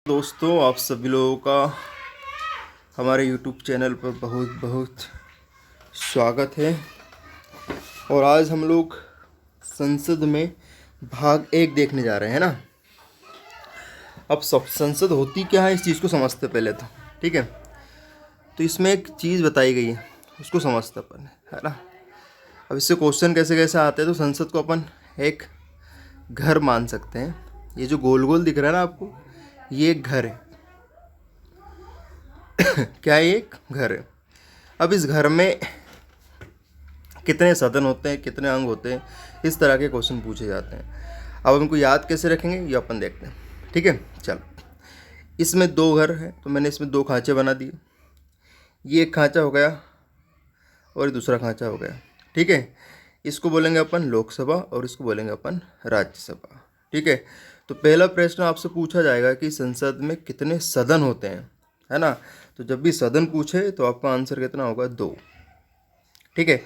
दोस्तों, आप सभी लोगों का हमारे YouTube चैनल पर बहुत बहुत स्वागत है। और आज हम लोग संसद में भाग 1 देखने जा रहे हैं ना। अब सब संसद होती क्या है इस चीज़ को समझते पहले तो, ठीक है। तो इसमें एक चीज़ बताई गई है, उसको समझते अपन, है ना। अब इससे क्वेश्चन कैसे कैसे आते हैं। तो संसद को अपन एक घर मान सकते हैं। ये जो गोल गोल दिख रहा है ना आपको, ये एक घर है। क्या ये एक घर है। अब इस घर में कितने सदन होते हैं, कितने अंग होते हैं, इस तरह के क्वेश्चन पूछे जाते हैं। अब उनको याद कैसे रखेंगे ये अपन देखते हैं, ठीक है। चलो, इसमें 2 घर है तो मैंने इसमें 2 खांचे बना दिए। ये एक खांचा हो गया और दूसरा खांचा हो गया, ठीक है। इसको बोलेंगे अपन लोकसभा और इसको बोलेंगे अपन राज्यसभा, ठीक है। तो पहला प्रश्न आपसे पूछा जाएगा कि संसद में कितने सदन होते हैं, है ना। तो जब भी सदन पूछे तो आपका आंसर कितना होगा, 2, ठीक है।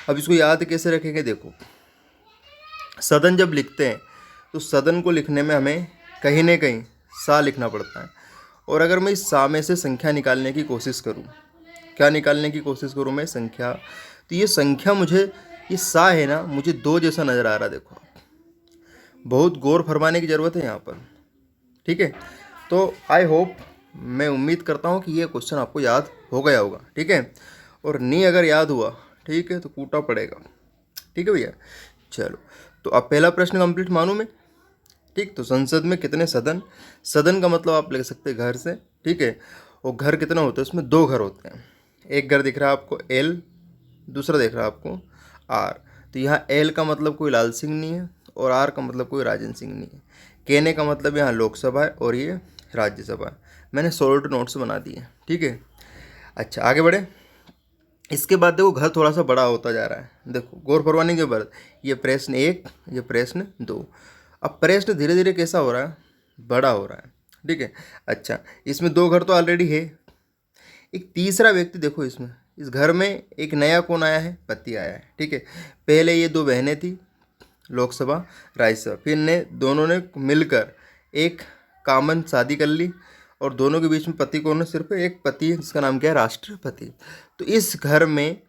अब इसको याद कैसे रखेंगे, देखो सदन जब लिखते हैं तो सदन को लिखने में हमें कहीं ना कहीं सा लिखना पड़ता है। और अगर मैं इस सा में से संख्या निकालने की कोशिश करूं, क्या निकालने की कोशिश करूं मैं, संख्या, तो ये संख्या मुझे, ये सा है ना, मुझे 2 जैसा नज़र आ रहा है। देखो, बहुत गौर फरमाने की ज़रूरत है यहाँ पर, ठीक है। तो आई होप, मैं उम्मीद करता हूँ कि ये क्वेश्चन आपको याद हो गया होगा, ठीक है। और नहीं अगर याद हुआ, ठीक है, तो कूटा पड़ेगा, ठीक है भैया। चलो, तो अब पहला प्रश्न कंप्लीट मानूँ मैं, ठीक। तो संसद में कितने सदन, सदन का मतलब आप ले सकते हैं घर से, ठीक है। और घर कितना होता है, उसमें 2 घर होते हैं। एक घर दिख रहा है आपको एल, दूसरा दिख रहा है आपको आर। तो यहाँ एल का मतलब कोई लाल सिंह नहीं है और आर का मतलब कोई राजन सिंह नहीं है। कहने का मतलब यहाँ लोकसभा है और ये राज्यसभा है। मैंने सॉल्ट नोट्स बना दिए, ठीक है। अच्छा, आगे बढ़े। इसके बाद देखो घर थोड़ा सा बड़ा होता जा रहा है। देखो गौर फरमाने के बाद, ये प्रश्न 1, ये प्रश्न 2। अब प्रश्न धीरे धीरे कैसा हो रहा है, बड़ा हो रहा है, ठीक है। अच्छा, इसमें 2 घर तो ऑलरेडी है। एक तीसरा व्यक्ति देखो इसमें, इस घर में एक नया कौन आया है, पति आया है, ठीक है। पहले ये 2 बहनें थी, लोकसभा राज्यसभा, फिर ने दोनों ने मिलकर एक कॉमन शादी कर ली और दोनों के बीच में पति कौन है, सिर्फ एक पति है जिसका नाम क्या है, राष्ट्रपति। तो इस घर में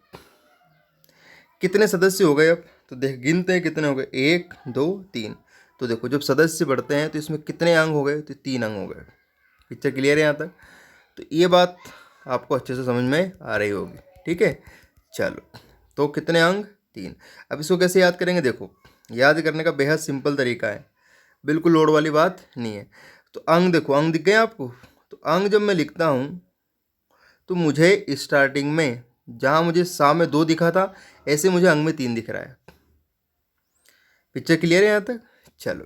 कितने सदस्य हो गए, अब तो देख गिनते हैं कितने हो गए, 1 2 3। तो देखो जब सदस्य बढ़ते हैं तो इसमें कितने अंग हो गए, तो 3 अंग हो गए। पिक्चर क्लियर है यहाँ तक। तो ये बात आपको अच्छे से समझ में आ रही होगी, ठीक है। चलो, तो कितने अंग, 3। अब इसको कैसे याद करेंगे, देखो याद करने का बेहद सिंपल तरीका है, बिल्कुल लोड वाली बात नहीं है। तो अंग देखो, अंग दिख गए आपको। तो अंग जब मैं लिखता हूँ तो मुझे स्टार्टिंग में जहाँ मुझे सा में 2 दिखा था, ऐसे मुझे अंग में 3 दिख रहा है। पिक्चर क्लियर है यहाँ तक। चलो,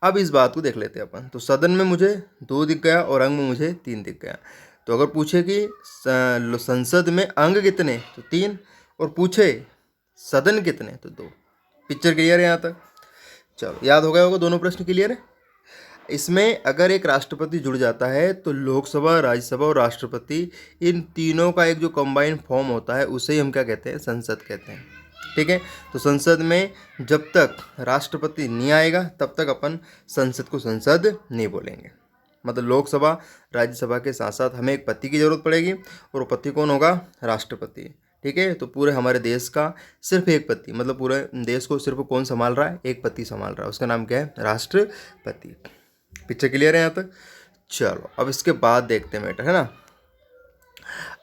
अब इस बात को देख लेते हैं अपन। तो सदन में मुझे 2 दिख गया और अंग में मुझे 3 दिख गया। तो अगर पूछे कि संसद में अंग कितने, तो 3, और पूछे सदन कितने, तो 2। पिक्चर क्लियर है यहाँ तक। चलो, याद हो गया होगा, दोनों प्रश्न क्लियर है। इसमें अगर एक राष्ट्रपति जुड़ जाता है तो लोकसभा, राज्यसभा और राष्ट्रपति, इन तीनों का एक जो कंबाइंड फॉर्म होता है उसे ही हम क्या कहते हैं, संसद कहते हैं, ठीक है। तो संसद में जब तक राष्ट्रपति नहीं आएगा तब तक अपन संसद को संसद नहीं बोलेंगे। मतलब लोकसभा राज्यसभा के साथ साथ हमें एक पति की ज़रूरत पड़ेगी और वो पति कौन होगा, राष्ट्रपति, ठीक है। तो पूरे हमारे देश का सिर्फ एक पति, मतलब पूरे देश को सिर्फ कौन संभाल रहा है, एक पति संभाल रहा है, उसका नाम क्या है, राष्ट्रपति। पिक्चर क्लियर है यहाँ तक। चलो, अब इसके बाद देखते हैं मैटर, है ना।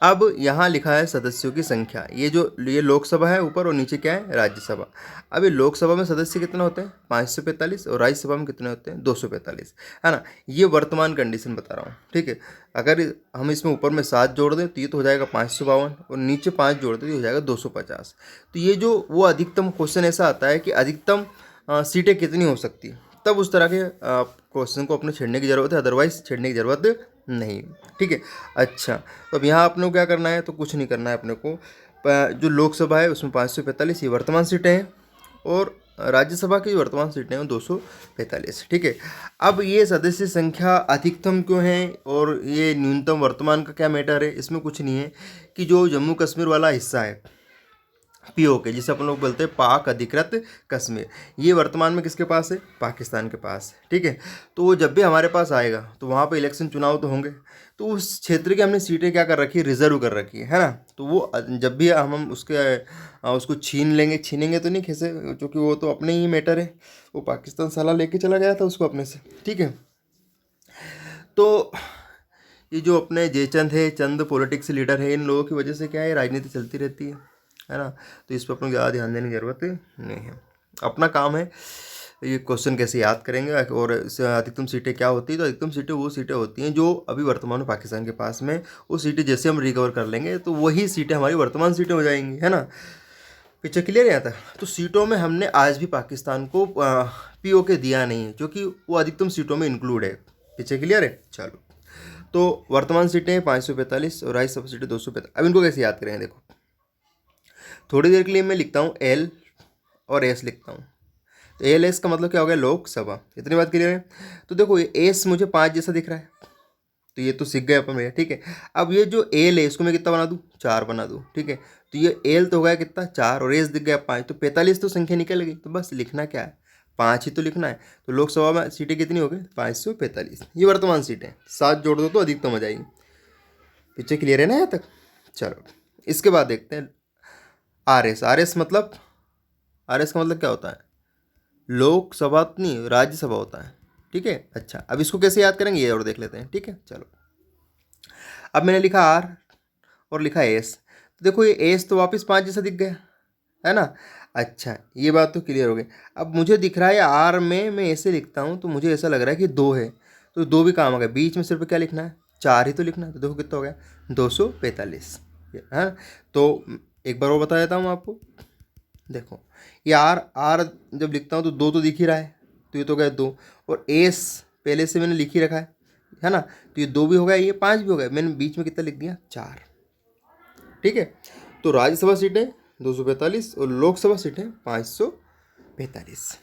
अब यहाँ लिखा है सदस्यों की संख्या। ये लोकसभा है ऊपर और नीचे क्या है, राज्यसभा। अब ये लोकसभा में सदस्य कितने होते हैं, 545, और राज्यसभा में कितने होते हैं, 245, है ना। ये वर्तमान कंडीशन बता रहा हूँ, ठीक है। अगर हम इसमें ऊपर में 7 जोड़ दें तो ये तो हो जाएगा 552, और नीचे 5 जोड़ दें तो ये हो जाएगा 250। तो ये जो वो अधिकतम क्वेश्चन ऐसा आता है कि अधिकतम सीटें कितनी हो सकती है, तब उस तरह के क्वेश्चन को अपने छेड़ने की ज़रूरत है, अदरवाइज छेड़ने की ज़रूरत नहीं, ठीक है। अच्छा, तो अब यहाँ अपने को क्या करना है, तो कुछ नहीं करना है अपने को। जो लोकसभा है उसमें 545 ये वर्तमान सीटें हैं, और राज्यसभा की वर्तमान सीटें हैं 245, ठीक है। अब ये सदस्य संख्या अधिकतम क्यों है और ये न्यूनतम वर्तमान का क्या मैटर है, इसमें कुछ नहीं है कि जो जम्मू कश्मीर वाला हिस्सा है, पीओके, जिसे अपन लोग बोलते हैं पाक अधिकृत कश्मीर, ये वर्तमान में किसके पास है? पाकिस्तान के पास है। ठीक है, तो वो जब भी हमारे पास आएगा तो वहाँ पे इलेक्शन चुनाव तो होंगे, तो उस क्षेत्र की हमने सीटें क्या कर रखी है? रिजर्व कर रखी है ना। तो वो जब भी हम उसको छीनेंगे तो नहीं कैसे, क्योंकि वो तो अपने ही मैटर है, वो पाकिस्तान साला लेके चला गया था उसको अपने से। ठीक है, तो ये जो अपने जयचंद है, चंद पॉलिटिक्स लीडर है, इन लोगों की वजह से क्या है, राजनीति चलती रहती है ना। तो इस पर अपन को ज़्यादा ध्यान देने की ज़रूरत नहीं है। अपना काम है ये क्वेश्चन कैसे याद करेंगे और अधिकतम सीटें क्या होती है। तो अधिकतम सीटें वो सीटें होती हैं जो अभी वर्तमान में पाकिस्तान के पास में, वो सीटें जैसे हम रिकवर कर लेंगे तो वही सीटें हमारी वर्तमान सीटें हो जाएंगी, है ना। पिक्चर क्लियर है यहाँ तक। तो सीटों में हमने आज भी पाकिस्तान को पीओके दिया नहीं है, क्योंकि वो अधिकतम सीटों में इंक्लूड है। पिक्चर क्लियर है। चलो, तो वर्तमान सीटें 545 और राज्यसभा सीटें 245। अब इनको कैसे याद करेंगे? देखो, थोड़ी देर के लिए मैं लिखता हूँ एल और एस लिखता हूँ। तो एल एस का मतलब क्या हो गया? लोकसभा। इतनी बात क्लियर है। तो देखो ये एस मुझे 5 जैसा दिख रहा है, तो ये तो सीख गए अपन भैया। ठीक है, अब ये जो एल है इसको मैं कितना बना दूँ? 4 बना दूँ। ठीक है, तो ये एल तो हो गया कितना? 4, और एस दिख गया 5, तो 45 तो संख्या निकल गई। तो बस लिखना क्या है? 5 ही तो लिखना है। तो लोकसभा में सीटें कितनी हो गई? 545। ये वर्तमान सीटें, 7 जोड़ दो तो अधिकतम हो जाएगी। पिक्चर क्लियर है ना यहाँ तक? चलो, इसके बाद देखते हैं आर एस। आर एस मतलब, आर एस का मतलब क्या होता है? लोकसभा नहीं, राज्यसभा होता है। ठीक है, अच्छा, अब इसको कैसे याद करेंगे ये और देख लेते हैं। ठीक है, चलो, अब मैंने लिखा आर और लिखा एस, तो देखो ये एस तो वापस 5 जैसा दिख गया, है ना। अच्छा, ये बात तो क्लियर हो गई। अब मुझे दिख रहा है आर में मैं ऐसे लिखता हूँ तो मुझे ऐसा लग रहा है कि 2 है, तो 2 भी काम आ गया। बीच में सिर्फ क्या लिखना है? 4 ही तो लिखना है। तो देखो कितना हो गया? 245, है। तो एक बार वो बता देता हूँ आपको। देखो, ये आर आर जब लिखता हूँ तो 2 तो दिख ही रहा है, तो ये तो गया 2, और एस पहले से मैंने लिख ही रखा है ना। तो ये 2 भी हो गया, ये 5 भी हो गया। मैंने बीच में कितना लिख दिया? 4। ठीक है, तो राज्यसभा सीटें 245 और लोकसभा सीटें 545।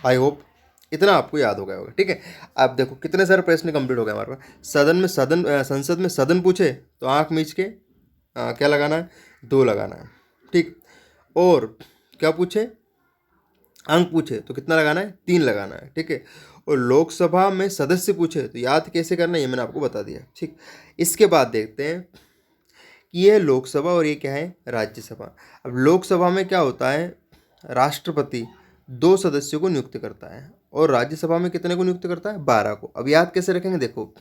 आई होप इतना आपको याद हो गया होगा। ठीक है, अब देखो कितने सारे प्रश्न कंप्लीट हो गए हमारे पास। संसद में सदन पूछे तो आंख मीच के क्या लगाना है? 2 लगाना है। ठीक, और क्या पूछे? अंक पूछे तो कितना लगाना है? 3 लगाना है। ठीक है, और लोकसभा में सदस्य पूछे तो याद कैसे करना है ये मैंने आपको बता दिया। ठीक, इसके बाद देखते हैं कि ये है लोकसभा और ये क्या है? राज्यसभा। अब लोकसभा में क्या होता है? राष्ट्रपति 2 सदस्यों को नियुक्त करता है, और राज्यसभा में कितने को नियुक्त करता है? 12 को। अब याद कैसे रखेंगे? देखो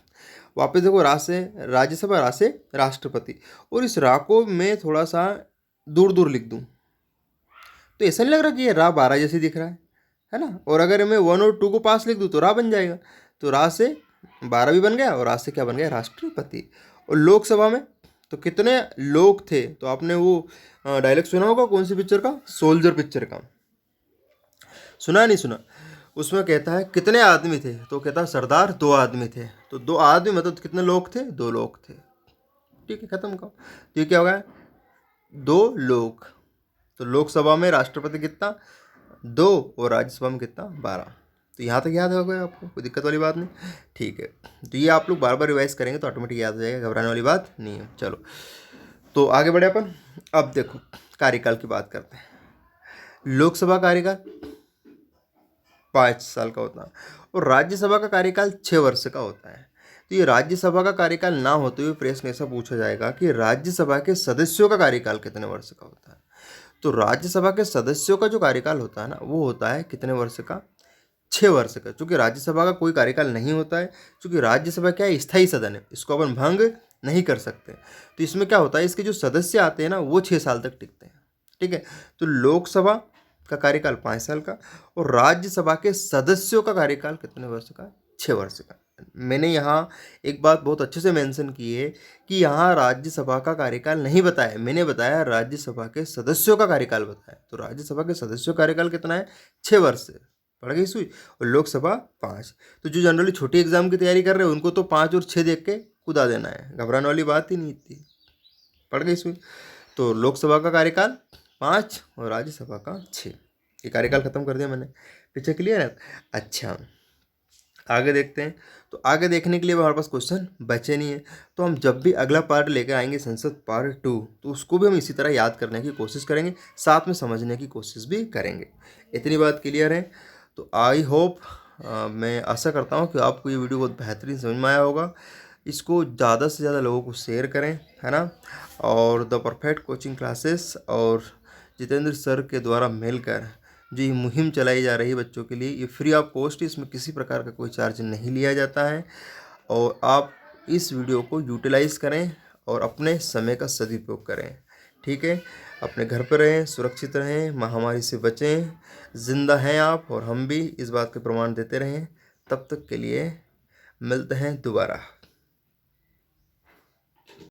वापस देखो, रा से राज्यसभा, रा से राष्ट्रपति, और इस रा को मैं थोड़ा सा दूर दूर लिख दूँ तो ऐसा नहीं लग रहा कि ये रा 12 जैसे दिख रहा है ना। और अगर मैं 1 और 2 को पास लिख दूँ तो रा बन जाएगा। तो रा से 12 भी बन गया, और रा से क्या बन गया? राष्ट्रपति। और लोकसभा में तो कितने लोग थे? तो आपने वो डायलॉग सुना होगा, कौन सी पिक्चर का? सोल्जर पिक्चर का। सुना नहीं सुना? उसमें कहता है कितने आदमी थे, तो कहता है सरदार 2 आदमी थे। तो 2 आदमी मतलब कितने लोग थे? 2 लोग थे। ठीक है, खत्म करो। तो ये क्या होगा? 2 लोग। तो लोकसभा में राष्ट्रपति कितना? 2, और राज्यसभा में कितना? 12। तो यहाँ तक याद हो गया आपको, कोई दिक्कत वाली बात नहीं। ठीक है, तो ये आप लोग बार बार रिवाइज करेंगे तो ऑटोमेटिक याद हो जाएगा, घबराने वाली बात नहीं है। चलो, तो आगे बढ़े अपन। अब देखो कार्यकाल की बात करते हैं। लोकसभा कार्यकाल 5 साल का होता है, और राज्यसभा का कार्यकाल 6 वर्ष का होता है। तो ये राज्यसभा का कार्यकाल ना होते हुए प्रश्न ऐसा पूछा जाएगा कि राज्यसभा के सदस्यों का कार्यकाल कितने वर्ष का होता है। तो राज्यसभा के सदस्यों का जो कार्यकाल होता है ना, वो होता है कितने वर्ष का? 6 वर्ष का। चूंकि राज्यसभा का कोई कार्यकाल नहीं होता है, क्योंकि राज्यसभा क्या है? स्थायी सदन है, इसको अपन भंग नहीं कर सकते। तो इसमें क्या होता है? इसके जो सदस्य आते हैं ना, वो 6 साल तक टिकते हैं। ठीक है, तो लोकसभा का कार्यकाल 5 साल का, और राज्यसभा के सदस्यों का कार्यकाल कितने वर्ष का? 6 वर्ष का। मैंने यहाँ एक बात बहुत अच्छे से मेंशन की है कि यहाँ राज्यसभा का कार्यकाल नहीं बताया, मैंने बताया राज्यसभा के सदस्यों का कार्यकाल बताया। तो राज्यसभा के सदस्यों का कार्यकाल कितना है? 6 वर्ष से। पढ़ गई सुई? और लोकसभा 5। तो जो जनरली छोटी एग्जाम की तैयारी कर रहे हैं उनको तो 5 और 6 देख के कुदा देना है, घबराने वाली बात ही नहीं थी। पढ़ गई सुई? तो लोकसभा का कार्यकाल 5 और राज्यसभा का 6। ये कार्यकाल खत्म कर दिया मैंने। पीछे क्लियर है? अच्छा, आगे देखते हैं। तो आगे देखने के लिए हमारे पास क्वेश्चन बचे नहीं है, तो हम जब भी अगला पार्ट लेकर आएंगे संसद पार्ट 2, तो उसको भी हम इसी तरह याद करने की कोशिश करेंगे, साथ में समझने की कोशिश भी करेंगे। इतनी बात क्लियर है। तो आई होप, मैं आशा करता हूँ कि आपको ये वीडियो बहुत बेहतरीन समझ में आया होगा। इसको ज़्यादा से ज़्यादा लोगों को शेयर करें, है ना। और द परफेक्ट कोचिंग क्लासेस और जितेंद्र सर के द्वारा मिलकर जो ये मुहिम चलाई जा रही है बच्चों के लिए, ये फ्री ऑफ कॉस्ट, इसमें किसी प्रकार का कोई चार्ज नहीं लिया जाता है। और आप इस वीडियो को यूटिलाइज़ करें और अपने समय का सदुपयोग करें। ठीक है, अपने घर पर रहें, सुरक्षित रहें, महामारी से बचें। ज़िंदा हैं आप और हम भी, इस बात के प्रमाण देते रहें। तब तक के लिए मिलते हैं दोबारा।